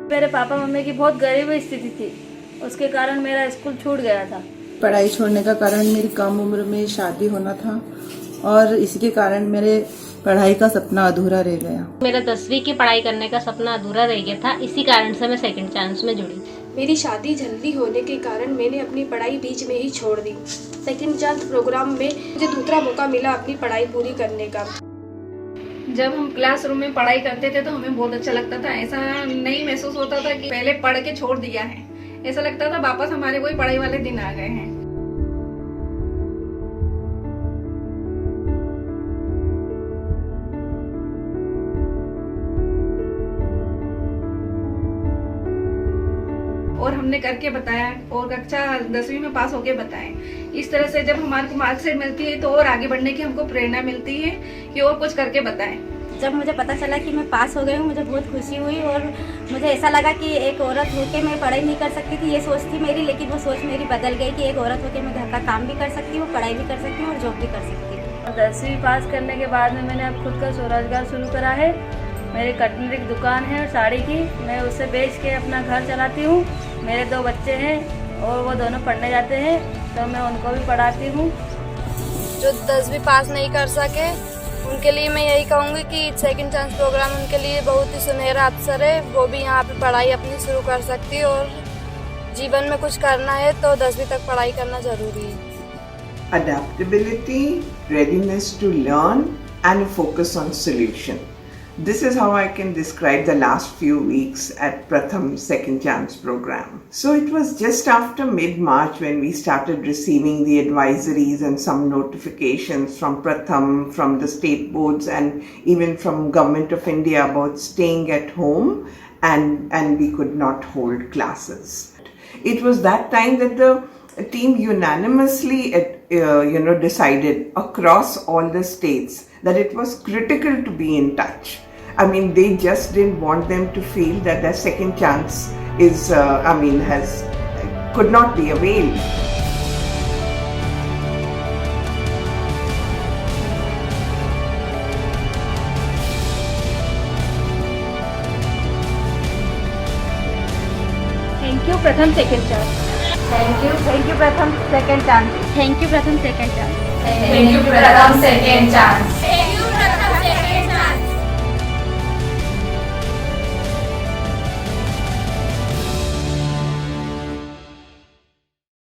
मेरे papa mummy की बहुत गरीब स्थिति थी, उसके कारण मेरा स्कूल छूट गया था। पढ़ाई छोड़ने का कारण मेरी कम उम्र में शादी होना था और इसके कारण मेरे पढ़ाई का सपना अधूरा रह गया। मेरा 10वीं की पढ़ाई करने का सपना अधूरा रह गया था, इसी कारण से मैं सेकंड चांस में जुड़ी। मेरी शादी जल्दी होने के कारण मैंने अपनी पढ़ाई बीच में ही छोड़ दी। सेकंड चांस प्रोग्राम में मुझे दूसरा मौका मिला अपनी पढ़ाई पूरी करने का। जब हम क्लासरूम में पढ़ाई करते थे तो हमें बहुत अच्छा लगता था। ऐसा नहीं महसूस होता था कि पहले पढ़ के छोड़ दिया है, ऐसा लगता था वापस हमारे कोई पढ़ाई वाले दिन आ गए हैं। और हमने करके बताया और कक्षा 10वीं में पास होके बताएं। इस तरह से जब हमारे को मार्कशीट मिलती है तो और आगे बढ़ने की हमको प्रेरणा मिलती है कि और कुछ करके बताएं। जब मुझे पता चला कि मैं पास हो गई हूँ, मुझे बहुत खुशी हुई और मुझे ऐसा लगा कि एक औरत होकर मैं पढ़ाई नहीं कर सकती थी, ये सोच थी मेरी, लेकिन वो सोच मेरी बदल गई कि एक औरत होकर मैं घर का काम भी कर सकती हूँ, पढ़ाई भी कर सकती हूँ और जॉब भी कर सकती हूँ। 10वीं पास करने के बाद में मैंने अब खुद का स्वरोजगार शुरू करा है। मेरी कटलरी की दुकान है साड़ी की, मैं उसे बेच के अपना घर चलाती हूँ। मेरे 2 बच्चे हैं और वो दोनों पढ़ने जाते हैं तो मैं उनको भी पढ़ाती हूँ। जो 10वीं पास नहीं कर सके उनके लिए मैं यही कहूँगी कि सेकंड चांस प्रोग्राम उनके लिए बहुत ही सुनहरा अवसर है। वो भी यहाँ पे पढ़ाई अपनी शुरू कर सकती है और जीवन में कुछ करना है तो 10वीं तक पढ़ाई करना जरूरी है। Adaptability, readiness to learn and a focus on solution. This is how I can describe the last few weeks at Pratham Second Chance program. So it was just after mid-March when we started receiving the advisories and some notifications from Pratham, from the state boards and even from Government of India about staying at home and we could not hold classes. It was that time that the team unanimously decided across all the states that it was critical to be in touch. I mean, they just didn't want them to feel that their second chance could not be availed. Thank you प्रथम second chance. Thank you प्रथम second chance. Thank you प्रथम second chance. Thank you प्रथम second chance.